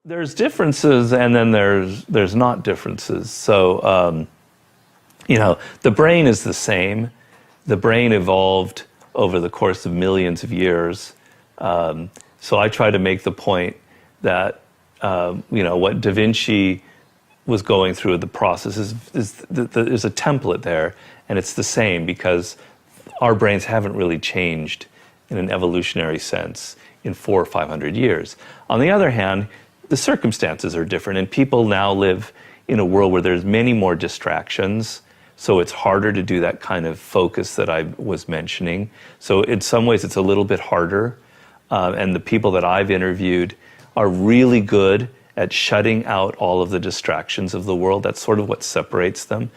There's differences, and then there's not differences. So, the brain is the same. The brain evolved over the course of millions of years. So I try to make the point that, what Da Vinci was going through the process there's a template there, and it's the same because our brains haven't really changed in an evolutionary sense in 400 or 500 years. On the other hand, the circumstances are different, and people now live in a world where there's many more distractions, so it's harder to do that kind of focus that I was mentioning. So in some ways it's a little bit harder, and the people that I've interviewed are really good at shutting out all of the distractions of the world. That's sort of what separates them.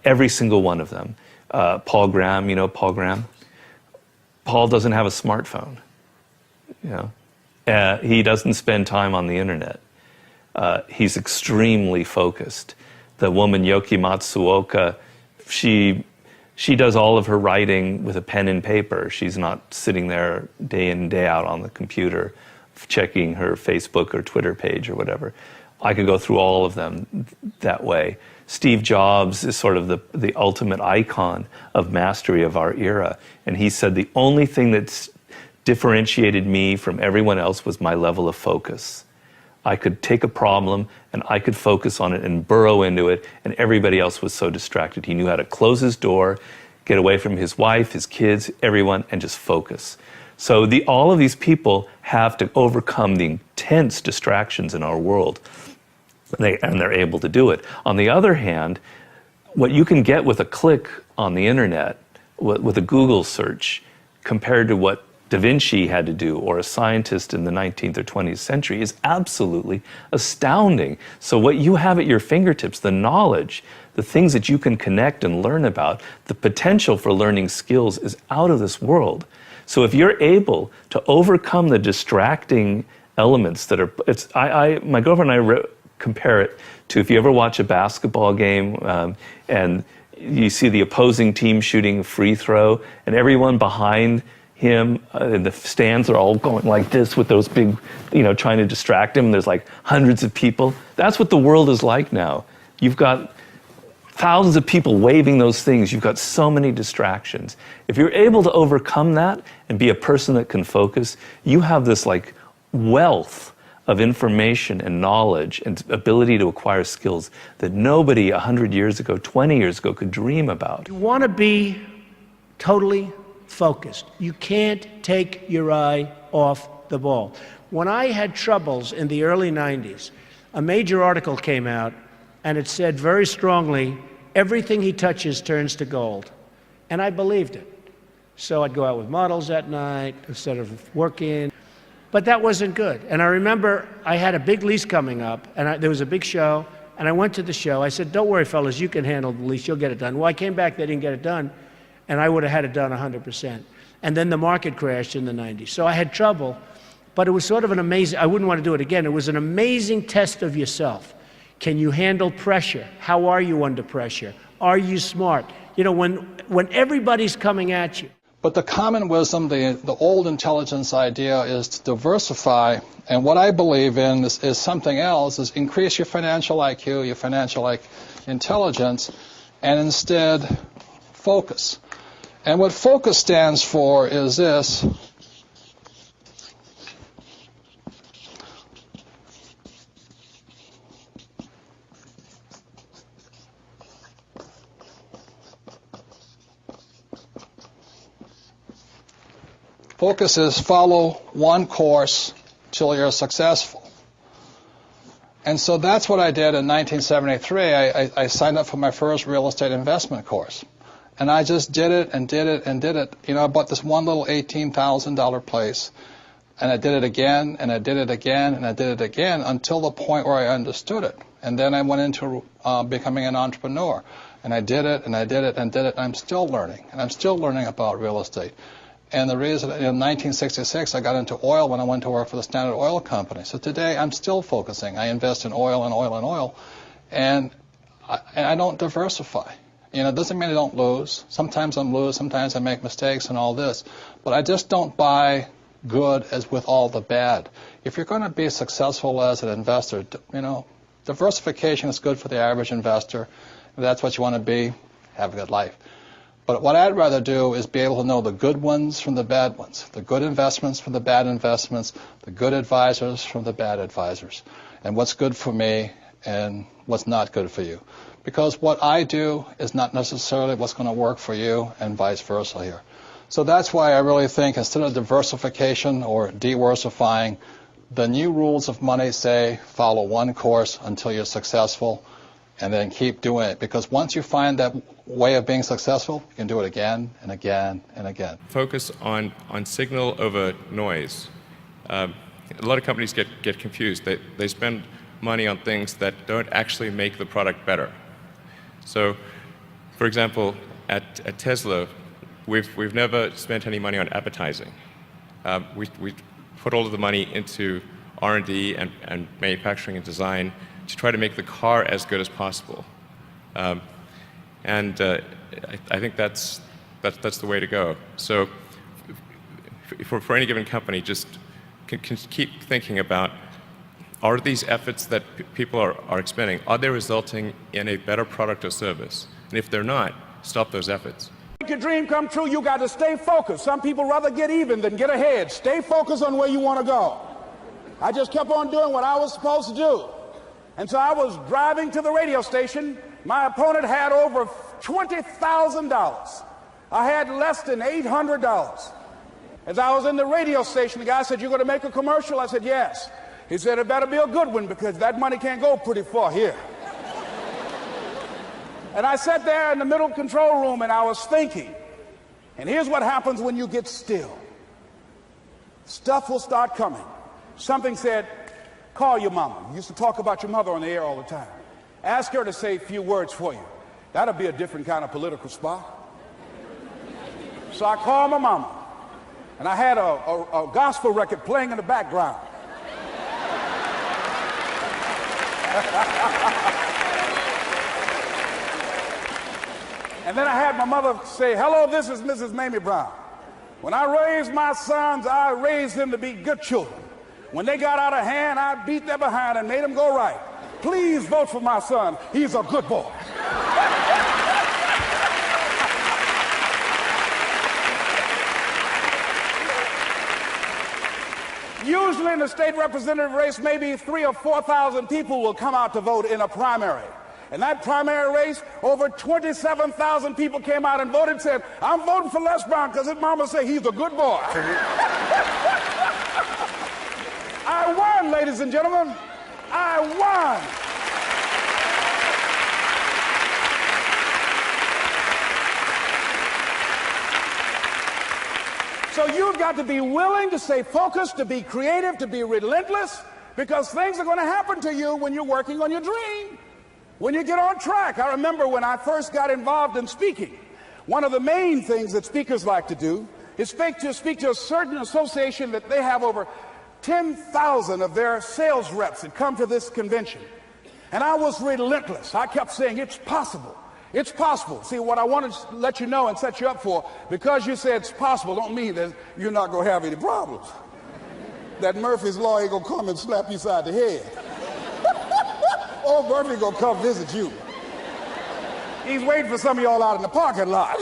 Every single one of them. Paul Graham, you know Paul Graham? Paul doesn't have a smartphone. He doesn't spend time on the internet. He's extremely focused. The woman Yoki Matsuoka, she does all of her writing with a pen and paper. She's not sitting there day in and day out on the computer checking her Facebook or Twitter page or whatever. I could go through all of them that way. Steve Jobs is sort of the ultimate icon of mastery of our era. And he said the only thing that's differentiated me from everyone else was my level of focus. I could take a problem and I could focus on it and burrow into it, and everybody else was so distracted. He knew how to close his door, get away from his wife, his kids, everyone, and just focus. So all of these people have to overcome the intense distractions in our world, and they're able to do it. On the other hand, what you can get with a click on the internet, with a Google search, compared to what Da Vinci had to do, or a scientist in the 19th or 20th century, is absolutely astounding. So what you have at your fingertips, the knowledge, the things that you can connect and learn about, the potential for learning skills is out of this world. So if you're able to overcome the distracting elements that are, my girlfriend and I compare it to if you ever watch a basketball game and you see the opposing team shooting a free throw, and everyone behind him in the stands are all going like this with those big, trying to distract him. There's like hundreds of people. That's what the world is like now. You've got thousands of people waving those things. You've got so many distractions. If you're able to overcome that and be a person that can focus, you have this like wealth of information and knowledge and ability to acquire skills that nobody 100 years ago, 20 years ago could dream about. You want to be totally focused. You can't take your eye off the ball. When I had troubles in the early 90s, a major article came out and it said very strongly, everything he touches turns to gold. And I believed it. So I'd go out with models at night instead of working. But that wasn't good. And I remember I had a big lease coming up, and there was a big show, and I went to the show. I said, don't worry, fellas, you can handle the lease, you'll get it done. Well, I came back, they didn't get it done, and I would have had it done 100%. And then the market crashed in the 90s. So I had trouble, but it was sort of an amazing, I wouldn't want to do it again. It was an amazing test of yourself. Can you handle pressure? How are you under pressure? Are you smart? When everybody's coming at you. But the common wisdom, the old intelligence idea is to diversify, and what I believe in is something else, is increase your financial IQ, your financial intelligence, and instead focus. And what focus stands for is this. Focus is follow one course till you're successful. And so that's what I did in 1973. I signed up for my first real estate investment course. And I just did it and did it and did it. I bought this one little $18,000 place. And I did it again, and I did it again, and I did it again until the point where I understood it. And then I went into becoming an entrepreneur. And I did it, and I did it, and did it, and I'm still learning. And I'm still learning about real estate. And the reason, in 1966, I got into oil when I went to work for the Standard Oil Company. So today, I'm still focusing. I invest in oil and oil and oil. And I don't diversify. It doesn't mean I don't lose. Sometimes I lose, sometimes I make mistakes and all this. But I just don't buy good as with all the bad. If you're going to be successful as an investor, diversification is good for the average investor. If that's what you want to be, have a good life. But what I'd rather do is be able to know the good ones from the bad ones, the good investments from the bad investments, the good advisors from the bad advisors, and what's good for me and what's not good for you. Because what I do is not necessarily what's going to work for you, and vice versa here. So that's why I really think instead of diversification or diversifying, the new rules of money say follow one course until you're successful, and then keep doing it. Because once you find that way of being successful, you can do it again and again and again. Focus on signal over noise. A lot of companies get confused. They spend money on things that don't actually make the product better. So, for example, at Tesla, we've never spent any money on advertising. We put all of the money into R&D and manufacturing and design to try to make the car as good as possible. I think that's the way to go. So, for any given company, just can keep thinking about, are these efforts that people are expending, are they resulting in a better product or service? And if they're not, stop those efforts. To make your dream come true, you got to stay focused. Some people rather get even than get ahead. Stay focused on where you want to go. I just kept on doing what I was supposed to do. And so I was driving to the radio station. My opponent had over $20,000. I had less than $800. As I was in the radio station, the guy said, "You're going to make a commercial?" I said, "Yes." He said, "It better be a good one because that money can't go pretty far here." And I sat there in the middle control room and I was thinking. And here's what happens when you get still. Stuff will start coming. Something said, "Call your mama." You used to talk about your mother on the air all the time. Ask her to say a few words for you. That'll be a different kind of political spot. So I called my mama. And I had a gospel record playing in the background. And then I had my mother say, "Hello, this is Mrs. Mamie Brown. When I raised my sons, I raised them to be good children. When they got out of hand, I beat their behind and made them go right. Please vote for my son. He's a good boy." Usually in the state representative race, maybe 3,000 or 4,000 people will come out to vote in a primary. In that primary race, over 27,000 people came out and voted and said, "I'm voting for Les Brown because his mama said he's a good boy." I won, ladies and gentlemen. I won. So you've got to be willing to stay focused, to be creative, to be relentless, because things are going to happen to you when you're working on your dream, when you get on track. I remember when I first got involved in speaking, one of the main things that speakers like to do is speak to a certain association that they have over 10,000 of their sales reps that come to this convention. And I was relentless. I kept saying, "It's possible. It's possible." See, what I want to let you know and set you up for, because you said it's possible, don't mean that you're not going to have any problems. That Murphy's Law ain't going to come and slap you side the head. Old Murphy going to come visit you. He's waiting for some of y'all out in the parking lot.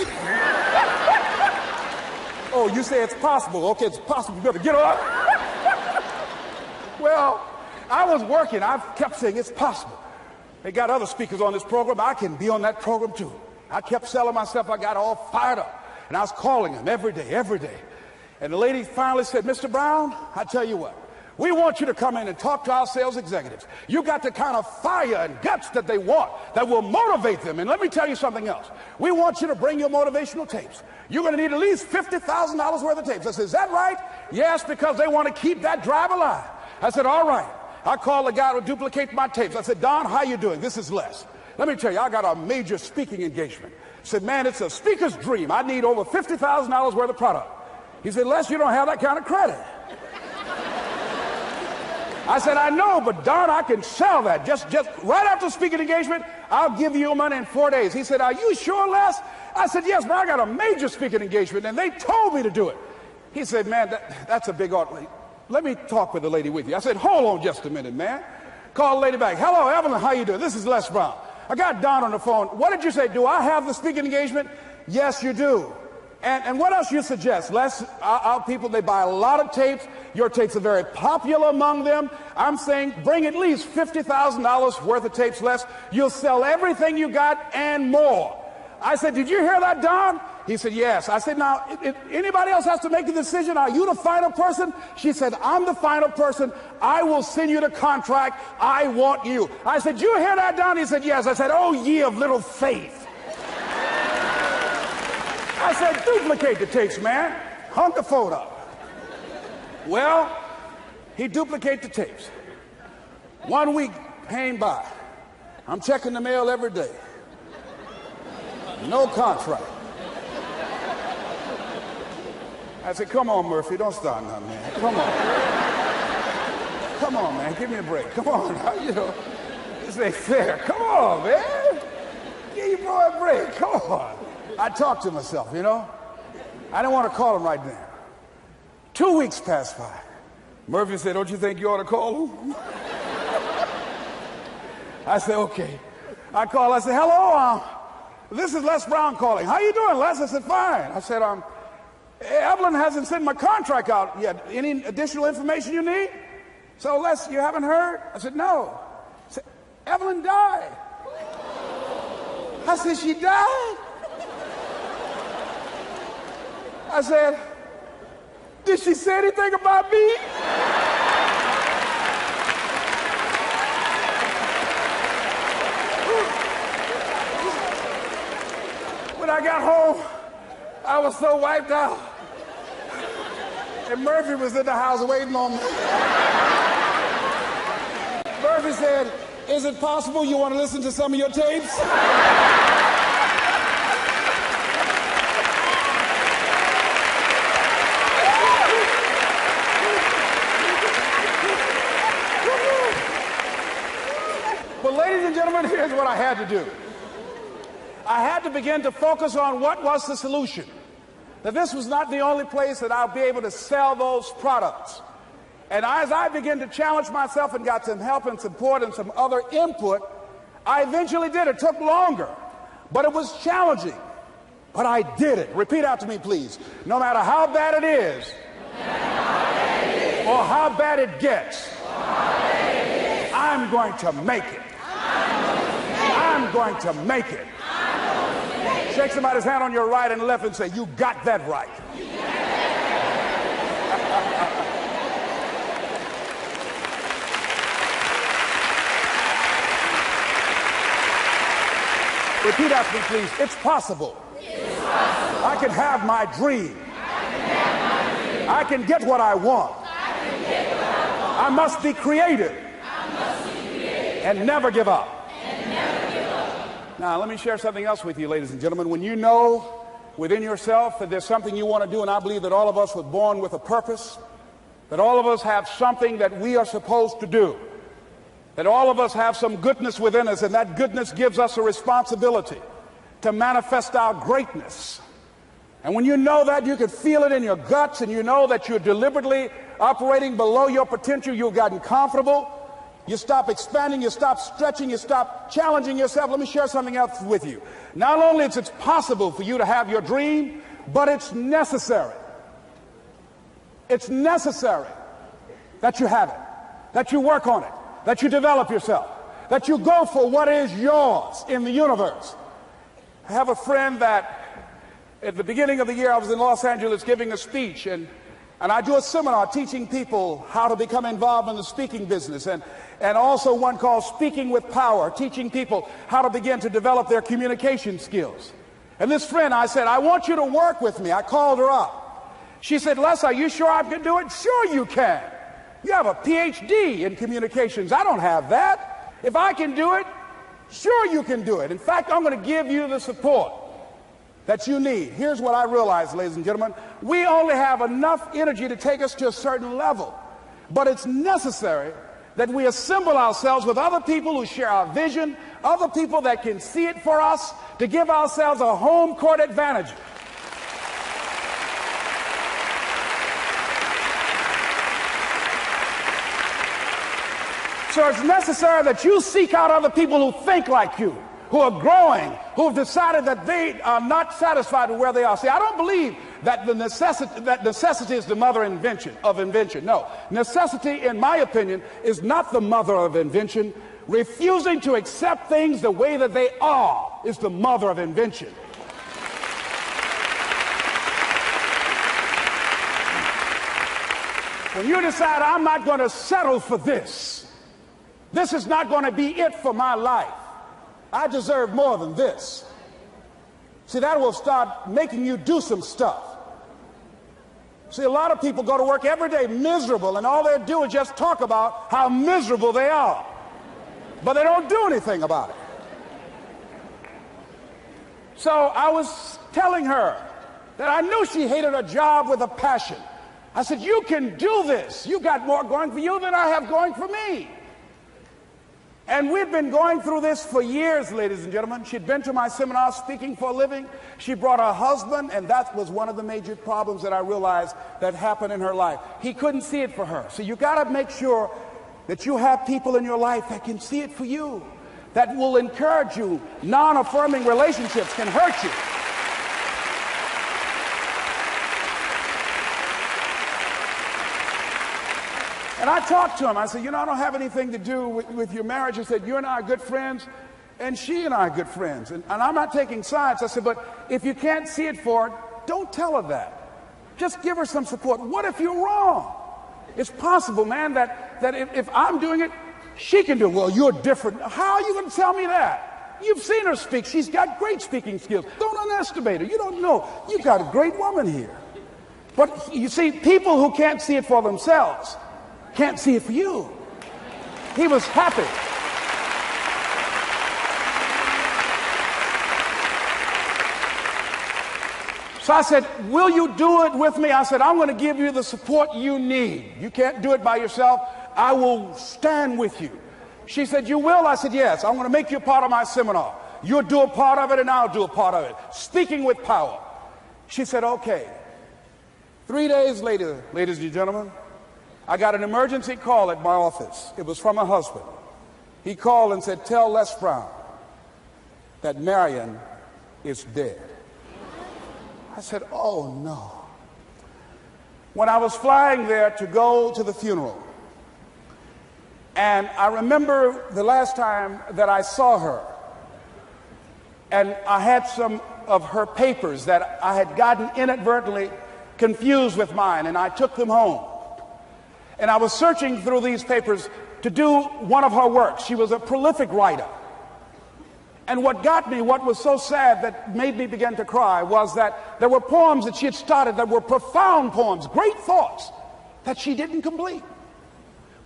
"Oh, you say it's possible. Okay, it's possible. You better get up." Well, I was working. I kept saying, "It's possible." They got other speakers on this program. I can be on that program too. I kept selling myself. I got all fired up. And I was calling them every day, every day. And the lady finally said, "Mr. Brown, I tell you what, we want you to come in and talk to our sales executives. You got the kind of fire and guts that they want, that will motivate them. And let me tell you something else. We want you to bring your motivational tapes. You're going to need at least $50,000 worth of tapes." I said, "Is that right?" "Yes, because they want to keep that drive alive." I said, "All right." I called the guy to duplicate my tapes. I said, "Don, how you doing? This is Les. Let me tell you, I got a major speaking engagement." I said, "Man, it's a speaker's dream. I need over $50,000 worth of product." He said, "Les, you don't have that kind of credit." I said, "I know, but Don, I can sell that. Just right after the speaking engagement, I'll give you your money in 4 days." He said, "Are you sure, Les?" I said, "Yes, but I got a major speaking engagement, and they told me to do it." He said, man, that's a big art. Let me talk with the lady with you. I said, hold on just a minute, man. Call the lady back. Hello, Evelyn, how you doing? This is Les Brown. I got Don on the phone. What did you say? Do I have the speaking engagement? Yes, you do. And what else you suggest? Les, our people, they buy a lot of tapes. Your tapes are very popular among them. I'm saying bring at least $50,000 worth of tapes, Les. You'll sell everything you got and more. I said, did you hear that, Don? He said, yes. I said, now, if anybody else has to make the decision, are you the final person? She said, I'm the final person. I will send you the contract. I want you. I said, did you hear that, Don? He said, yes. I said, oh, ye of little faith. I said, duplicate the tapes, man. Hunk the phone up. Well, he duplicated the tapes. 1 week came by. I'm checking the mail every day. No contract. I said, come on, Murphy, don't start nothing, man. Come on. Come on, man, give me a break. Come on, you know, this ain't fair. Come on, man. Give your boy a break. Come on. I talked to myself, you know. I didn't want to call him right now. 2 weeks passed by. Murphy said, don't you think you ought to call him? I said, okay. I called. I said, hello, this is Les Brown calling. How you doing, Les? I said, fine. I said, Evelyn hasn't sent my contract out yet. Any additional information you need? So, Les, you haven't heard? I said, no. I said, Evelyn died. I said, she died? I said, did she say anything about me? When I got home, I was so wiped out. And Murphy was in the house waiting on me. Murphy said, is it possible you want to listen to some of your tapes? But ladies and gentlemen, here's what I had to do. I had to begin to focus on what was the solution. That this was not the only place that I'll be able to sell those products. And as I began to challenge myself and got some help and support and some other input, I eventually did. It took longer, but it was challenging. But I did it. Repeat after me, please. No matter how bad it is, or how bad it gets, I'm going to make it. I'm going to make it. Shake somebody's hand on your right and left and say, you got that right. Repeat after me, please. It's possible. It's possible. I can have my dream. I can get what I want. I must be creative. And never give up. Now, let me share something else with you, ladies and gentlemen. When you know within yourself that there's something you want to do, and I believe that all of us were born with a purpose, that all of us have something that we are supposed to do, that all of us have some goodness within us, and that goodness gives us a responsibility to manifest our greatness. And when you know that, you can feel it in your guts, and you know that you're deliberately operating below your potential, you've gotten comfortable, you stop expanding, you stop stretching, you stop challenging yourself. Let me share something else with you. Not only is it possible for you to have your dream, but it's necessary. It's necessary that you have it, that you work on it, that you develop yourself, that you go for what is yours in the universe. I have a friend that at the beginning of the year I was in Los Angeles giving a speech, and I do a seminar teaching people how to become involved in the speaking business, and also one called Speaking with Power, teaching people how to begin to develop their communication skills. And this friend, I said, I want you to work with me. I called her up. She said, Les, are you sure I can do it? Sure you can. You have a PhD in communications. I don't have that. If I can do it, sure you can do it. In fact, I'm going to give you the support that you need. Here's what I realized, ladies and gentlemen. We only have enough energy to take us to a certain level, but it's necessary that we assemble ourselves with other people who share our vision, other people that can see it for us, to give ourselves a home court advantage. So it's necessary that you seek out other people who think like you, who are growing, who have decided that they are not satisfied with where they are. See, I don't believe that necessity is the mother of invention. No, necessity, in my opinion, is not the mother of invention. Refusing to accept things the way that they are is the mother of invention. When you decide, I'm not going to settle for this, this is not going to be it for my life, I deserve more than this. See, that will start making you do some stuff. See, a lot of people go to work every day miserable, and all they do is just talk about how miserable they are. But they don't do anything about it. So I was telling her that I knew she hated her job with a passion. I said, you can do this. You got more going for you than I have going for me. And we've been going through this for years, ladies and gentlemen. She'd been to my seminar speaking for a living. She brought her husband, and that was one of the major problems that I realized that happened in her life. He couldn't see it for her. So you got to make sure that you have people in your life that can see it for you, that will encourage you. Non-affirming relationships can hurt you. And I talked to him. I said, you know, I don't have anything to do with your marriage. He said, you and I are good friends, and she and I are good friends. And I'm not taking sides. I said, but if you can't see it for her, don't tell her that. Just give her some support. What if you're wrong? It's possible, man, that if I'm doing it, she can do it. Well, you're different. How are you going to tell me that? You've seen her speak. She's got great speaking skills. Don't underestimate her. You don't know. You got a great woman here. But you see, people who can't see it for themselves can't see it for you. He was happy. So I said, will you do it with me? I said, I'm going to give you the support you need. You can't do it by yourself. I will stand with you. She said, you will? I said, yes. I'm going to make you a part of my seminar. You'll do a part of it and I'll do a part of it. Speaking with power. She said, okay. 3 days later, ladies and gentlemen, I got an emergency call at my office. It was from her husband. He called and said, tell Les Brown that Marion is dead. I said, oh no. When I was flying there to go to the funeral, and I remember the last time that I saw her, and I had some of her papers that I had gotten inadvertently confused with mine, and I took them home. And I was searching through these papers to do one of her works. She was a prolific writer. And what got me, what was so sad that made me begin to cry, was that there were poems that she had started that were profound poems, great thoughts that she didn't complete.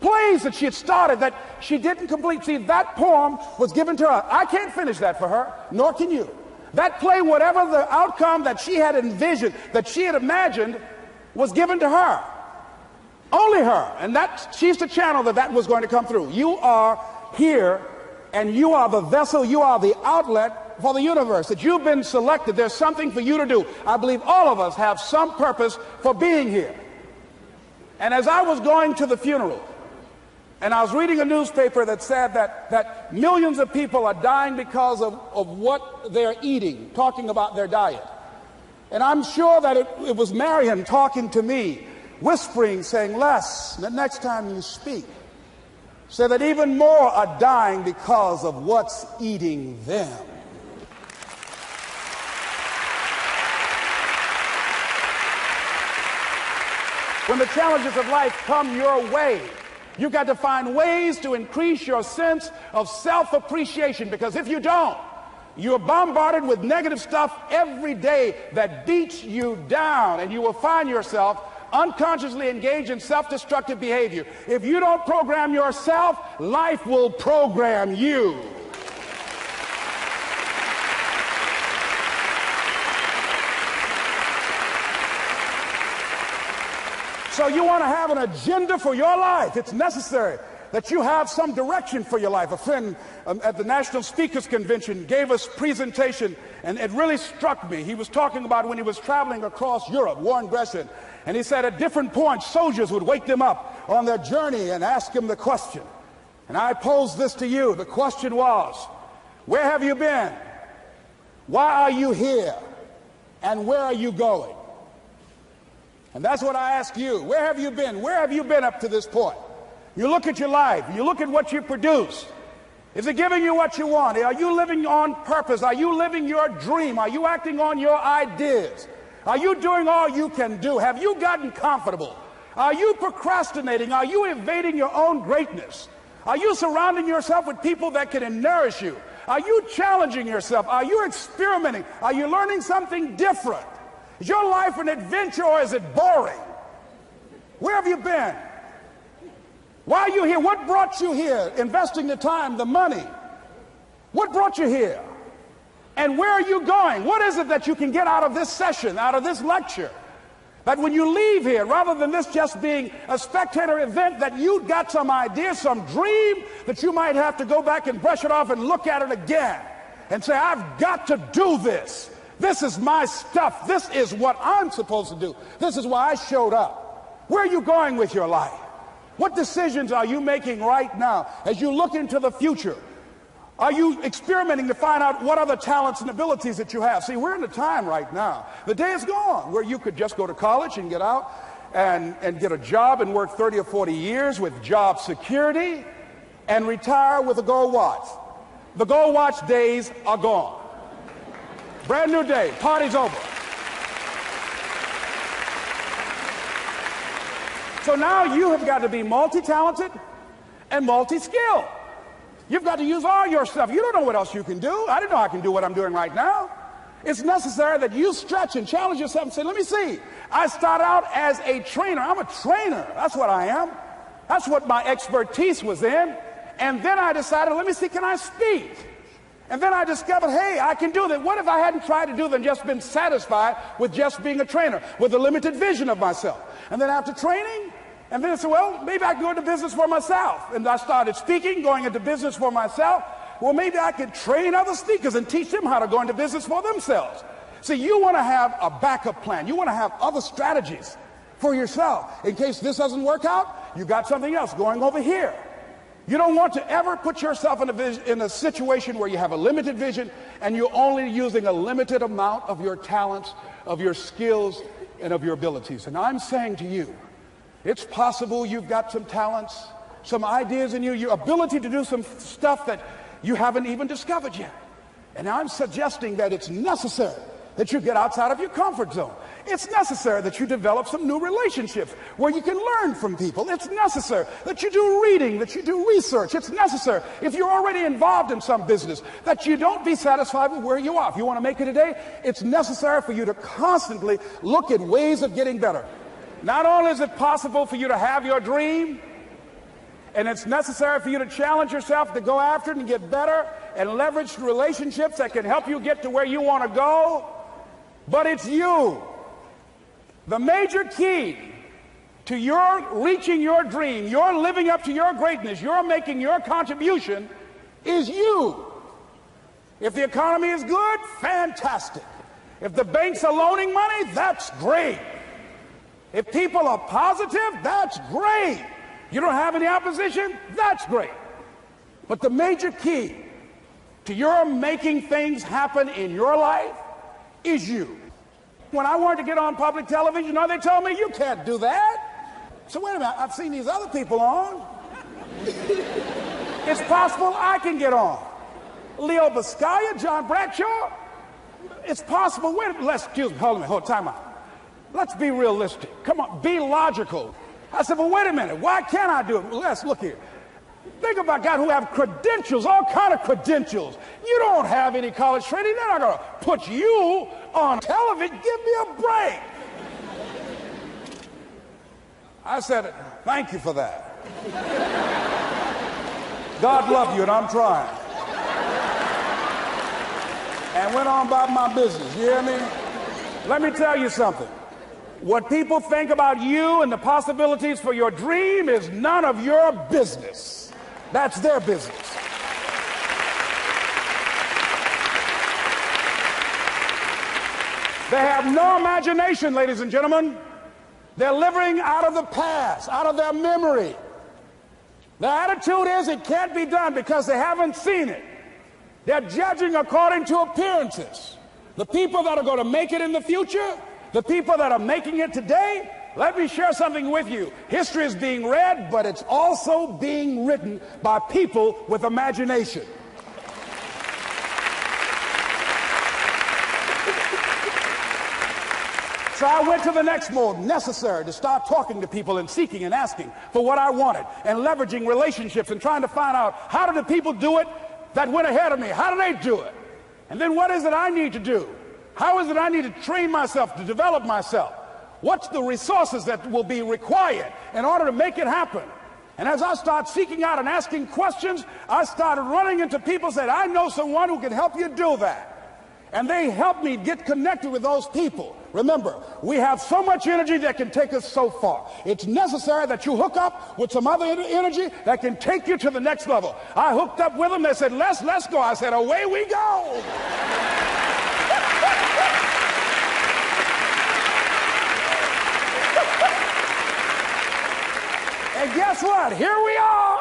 Plays that she had started that she didn't complete. See, that poem was given to her. I can't finish that for her, nor can you. That play, whatever the outcome that she had envisioned, that she had imagined, was given to her. Only her. And that she's the channel that was going to come through. You are here, and you are the vessel, you are the outlet for the universe. That you've been selected. There's something for you to do. I believe all of us have some purpose for being here. And as I was going to the funeral, and I was reading a newspaper that said that millions of people are dying because of what they're eating, talking about their diet. And I'm sure that it was Marion talking to me, whispering, saying, Les, the next time you speak, say that even more are dying because of what's eating them. When the challenges of life come your way, you've got to find ways to increase your sense of self-appreciation, because if you don't, you're bombarded with negative stuff every day that beats you down, and you will find yourself unconsciously engaged in self-destructive behavior. If you don't program yourself, life will program you. So you want to have an agenda for your life. It's necessary that you have some direction for your life. A friend at the National Speakers Convention gave us a presentation, and it really struck me. He was talking about when he was traveling across Europe, Warren Gresham, and he said at different points, soldiers would wake them up on their journey and ask him the question, And I posed this to you. The question was, where have you been? Why are you here? And where are you going? And that's what I ask you. Where have you been? Where have you been up to this point? You look at your life. You look at what you produce. Is it giving you what you want? Are you living on purpose? Are you living your dream? Are you acting on your ideas? Are you doing all you can do? Have you gotten comfortable? Are you procrastinating? Are you evading your own greatness? Are you surrounding yourself with people that can nourish you? Are you challenging yourself? Are you experimenting? Are you learning something different? Is your life an adventure or is it boring? Where have you been? Why are you here? What brought you here? Investing the time, the money. What brought you here? And where are you going? What is it that you can get out of this session, out of this lecture? That when you leave here, rather than this just being a spectator event, that you got some idea, some dream, that you might have to go back and brush it off and look at it again and say, I've got to do this. This is my stuff. This is what I'm supposed to do. This is why I showed up. Where are you going with your life? What decisions are you making right now as you look into the future? Are you experimenting to find out what other talents and abilities that you have? See, we're in a time right now. The day is gone where you could just go to college and get out and get a job and work 30 or 40 years with job security and retire with a gold watch. The gold watch days are gone. Brand new day. Party's over. So now you have got to be multi-talented and multi-skilled. You've got to use all your stuff. You don't know what else you can do. I didn't know I can do what I'm doing right now. It's necessary that you stretch and challenge yourself and say, let me see. I started out as a trainer. I'm a trainer. That's what I am. That's what my expertise was in. And then I decided, let me see, can I speak? And then I discovered, hey, I can do that. What if I hadn't tried to do than just been satisfied with just being a trainer, with a limited vision of myself? And then after training, and then I said, well, maybe I can go into business for myself. And I started speaking, going into business for myself. Well, maybe I could train other speakers and teach them how to go into business for themselves. See, you want to have a backup plan. You want to have other strategies for yourself. In case this doesn't work out, you got something else going over here. You don't want to ever put yourself in a situation where you have a limited vision and you're only using a limited amount of your talents, of your skills, and of your abilities. And I'm saying to you, it's possible you've got some talents, some ideas in you, your ability to do some stuff that you haven't even discovered yet. And I'm suggesting that it's necessary that you get outside of your comfort zone. It's necessary that you develop some new relationships where you can learn from people. It's necessary that you do reading, that you do research. It's necessary, if you're already involved in some business, that you don't be satisfied with where you are. If you want to make it today, it's necessary for you to constantly look at ways of getting better. Not only is it possible for you to have your dream, and it's necessary for you to challenge yourself to go after it and get better and leverage relationships that can help you get to where you want to go, but it's you. The major key to your reaching your dream, your living up to your greatness, your making your contribution is you. If the economy is good, fantastic. If the banks are loaning money, that's great. If people are positive, that's great. You don't have any opposition, that's great. But the major key to your making things happen in your life is you. When I wanted to get on public television, you know, they told me, you can't do that. So wait a minute, I've seen these other people on. It's possible I can get on. Leo Biscaya, John Bradshaw. It's possible. Wait a minute, excuse me, hold on, time out. Let's be realistic. Come on, be logical. I said, well, wait a minute, why can't I do it? Well, let's look here. Think about guys who have credentials, all kind of credentials. You don't have any college training. They're not going to put you on television. Give me a break. I said, thank you for that. God love you, and I'm trying. And went on about my business. You hear me? Let me tell you something. What people think about you and the possibilities for your dream is none of your business. That's their business. They have no imagination, ladies and gentlemen. They're living out of the past, out of their memory. The attitude is it can't be done because they haven't seen it. They're judging according to appearances. The people that are going to make it in the future, the people that are making it today, let me share something with you. History is being read, but it's also being written by people with imagination. So I went to the next mode, necessary, to start talking to people and seeking and asking for what I wanted and leveraging relationships and trying to find out, how do the people do it that went ahead of me? How do they do it? And then what is it I need to do? How is it I need to train myself, to develop myself? What's the resources that will be required in order to make it happen? And as I start seeking out and asking questions, I started running into people who said, I know someone who can help you do that. And they helped me get connected with those people. Remember, we have so much energy that can take us so far. It's necessary that you hook up with some other energy that can take you to the next level. I hooked up with them. They said, let's go. I said, away we go. And guess what? Here we are.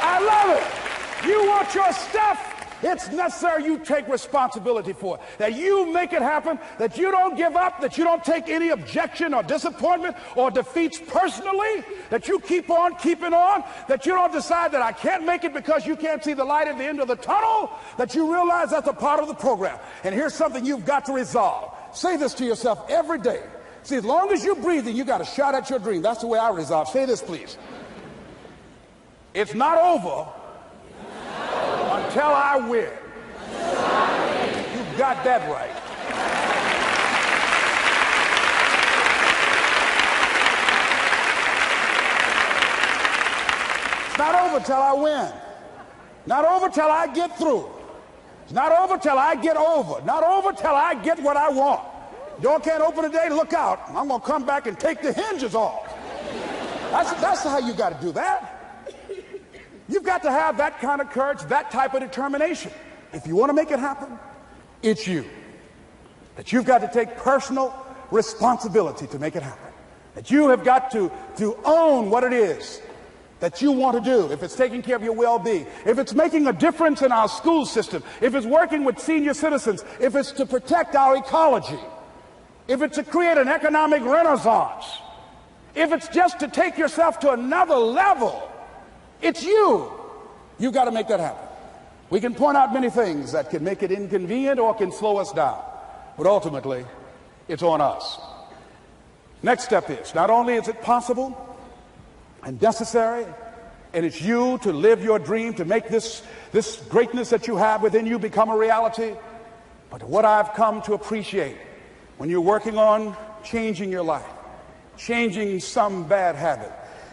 I love it. You want your stuff? It's necessary you take responsibility for it, that you make it happen, that you don't give up, that you don't take any objection or disappointment or defeats personally, that you keep on keeping on, that you don't decide that I can't make it because you can't see the light at the end of the tunnel, that you realize that's a part of the program. And here's something you've got to resolve. Say this to yourself every day. See, as long as you're breathing, you got a shot at your dream. That's the way I resolve. Say this, please. It's not over until I win. You got that right. It's not over till I win. Not over till I get through. It's not over till I get over. Not over till I get what I want. Door can't open today, look out. I'm going to come back and take the hinges off. That's how you got to do that. You've got to have that kind of courage, that type of determination. If you want to make it happen, it's you. That you've got to take personal responsibility to make it happen. That you have got to own what it is that you want to do. If it's taking care of your well-being, if it's making a difference in our school system, if it's working with senior citizens, if it's to protect our ecology, if it's to create an economic renaissance, if it's just to take yourself to another level, it's you. You've got to make that happen. We can point out many things that can make it inconvenient or can slow us down, but ultimately, it's on us. Next step is, not only is it possible and necessary, and it's you to live your dream, to make this greatness that you have within you become a reality, but what I've come to appreciate when you're working on changing your life, changing some bad habit,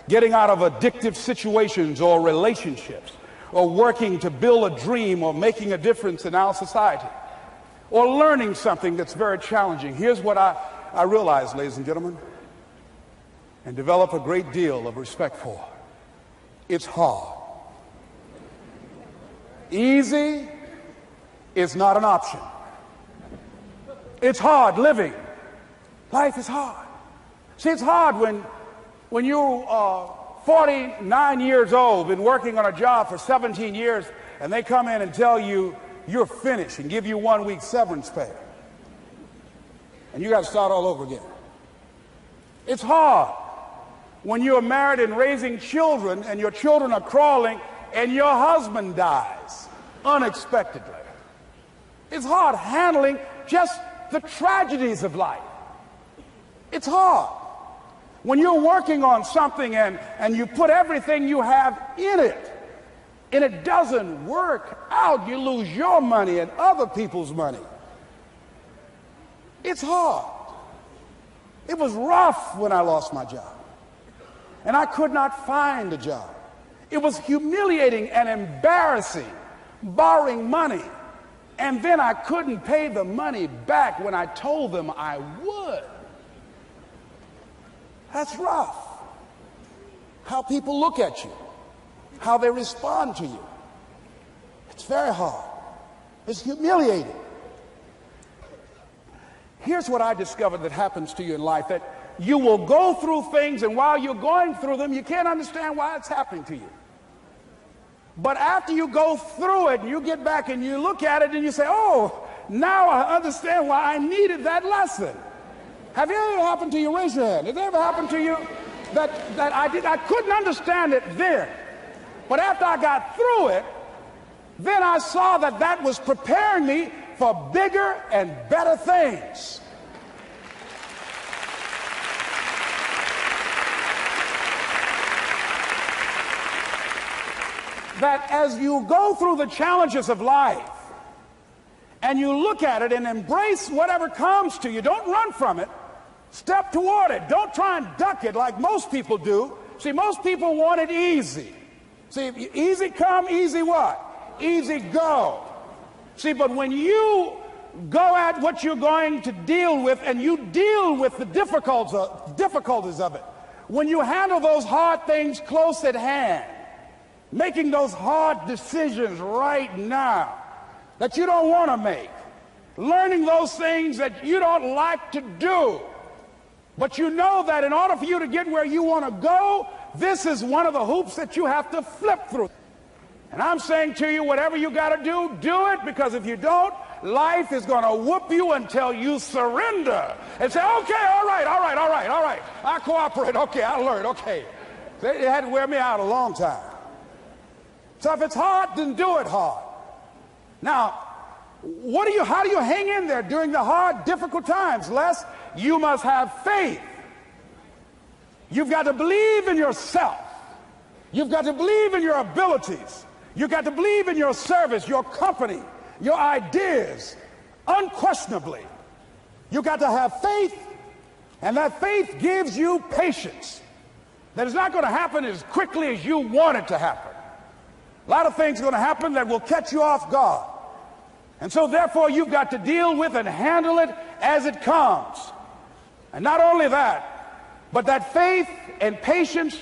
getting out of addictive situations or relationships, or working to build a dream or making a difference in our society, or learning something that's very challenging. Here's what I realize, ladies and gentlemen, and develop a great deal of respect for. It's hard. Easy is not an option. It's hard living. Life is hard. See, it's hard when you are 49 years old, been working on a job for 17 years, and they come in and tell you you're finished and give you 1 week severance pay. And you got to start all over again. It's hard when you're married and raising children and your children are crawling and your husband dies unexpectedly. It's hard handling just the tragedies of life. It's hard when you're working on something and you put everything you have in it and it doesn't work out. You lose your money and other people's money. It's hard. It was rough when I lost my job, and I could not find a job. It was humiliating and embarrassing, borrowing money, and then I couldn't pay the money back when I told them I would. That's rough. How people look at you, how they respond to you. It's very hard. It's humiliating. Here's what I discovered that happens to you in life, that you will go through things, and while you're going through them, you can't understand why it's happening to you. But after you go through it, and you get back and you look at it and you say, oh, now I understand why I needed that lesson. Have it ever happened to you? Raise your hand. Has it ever happened to you that I couldn't understand it then, but after I got through it, then I saw that that was preparing me for bigger and better things. That as you go through the challenges of life and you look at it and embrace whatever comes to you, don't run from it. Step toward it. Don't try and duck it like most people do. See, most people want it easy. See, easy come, easy what? Easy go. See, but when you go at what you're going to deal with and you deal with the difficulties of it, when you handle those hard things close at hand, making those hard decisions right now that you don't want to make, learning those things that you don't like to do, but you know that in order for you to get where you want to go, this is one of the hoops that you have to flip through. And I'm saying to you, whatever you got to do, do it, because if you don't, life is going to whoop you until you surrender and say, okay, all right, I cooperate, okay, I learned, okay. They had to wear me out a long time. So if it's hard, then do it hard. Now, how do you hang in there during the hard, difficult times, Les? You must have faith. You've got to believe in yourself. You've got to believe in your abilities. You've got to believe in your service, your company, your ideas, unquestionably. You've got to have faith, and that faith gives you patience. That it's not going to happen as quickly as you want it to happen. A lot of things are going to happen that will catch you off guard. And so therefore you've got to deal with and handle it as it comes. And not only that, but that faith and patience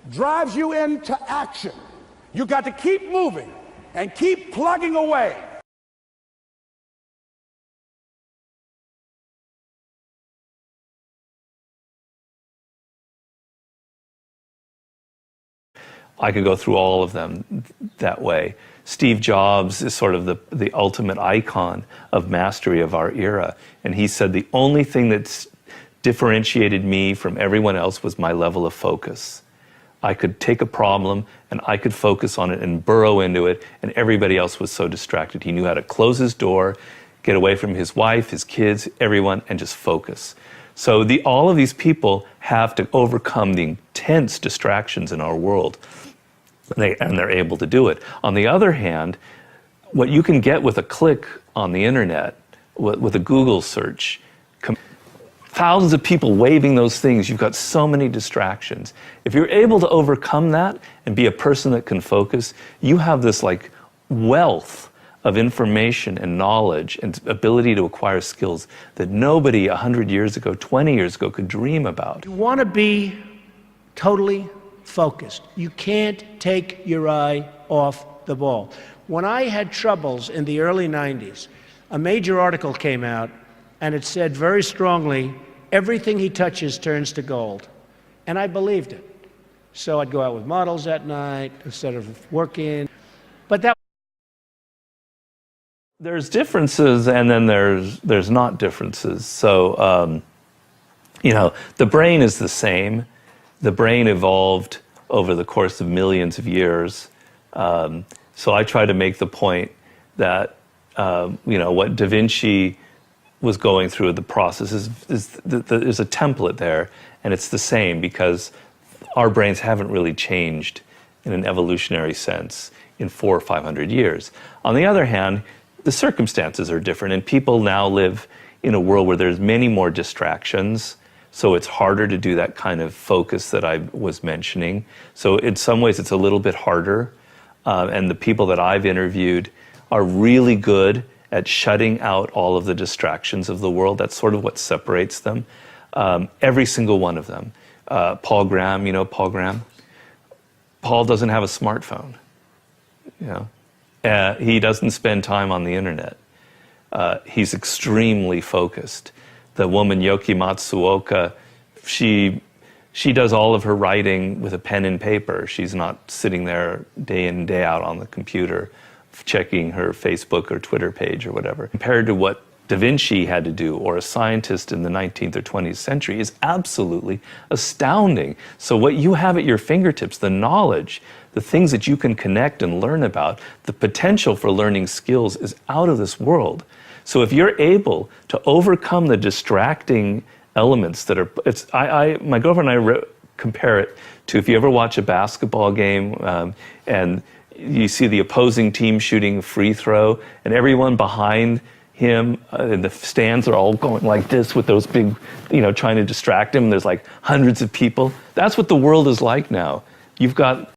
drives you into action. You've got to keep moving and keep plugging away. I could go through all of them that way. Steve Jobs is sort of the ultimate icon of mastery of our era. And he said the only thing that's differentiated me from everyone else was my level of focus. I could take a problem and I could focus on it and burrow into it, and everybody else was so distracted. He knew how to close his door, get away from his wife, his kids, everyone, and just focus. So all of these people have to overcome the intense distractions in our world. And they're able to do it. On the other hand, what you can get with a click on the internet, with a Google search, thousands of people waving those things, you've got so many distractions. If you're able to overcome that and be a person that can focus, you have this like wealth of information and knowledge and ability to acquire skills that nobody 100 years ago, 20 years ago could dream about. You want to be totally focused. You can't take your eye off the ball. When I had troubles in the early 90s, a major article came out and it said very strongly, everything he touches turns to gold. And I believed it. So I'd go out with models at night instead of working. But there's differences, and then there's not differences. So, the brain is the same. The brain evolved over the course of millions of years. So I try to make the point that, what Da Vinci was going through the process there's a template there, and it's the same because our brains haven't really changed in an evolutionary sense in 400 or 500 years. On the other hand, the circumstances are different, and people now live in a world where there's many more distractions. So it's harder to do that kind of focus that I was mentioning. So in some ways, it's a little bit harder. And the people that I've interviewed are really good at shutting out all of the distractions of the world. That's sort of what separates them. Every single one of them. Paul Graham, you know Paul Graham? Paul doesn't have a smartphone. He doesn't spend time on the internet. He's extremely focused. The woman Yoki Matsuoka, she does all of her writing with a pen and paper. She's not sitting there day in and day out on the computer checking her Facebook or Twitter page or whatever. Compared to what Da Vinci had to do, or a scientist in the 19th or 20th century, is absolutely astounding. So what you have at your fingertips, the knowledge, the things that you can connect and learn about, the potential for learning skills is out of this world. So if you're able to overcome the distracting elements that are, my girlfriend and I compare it to if you ever watch a basketball game and you see the opposing team shooting a free throw and everyone behind him in the stands are all going like this with those big, trying to distract him. There's like hundreds of people. That's what the world is like now. You've got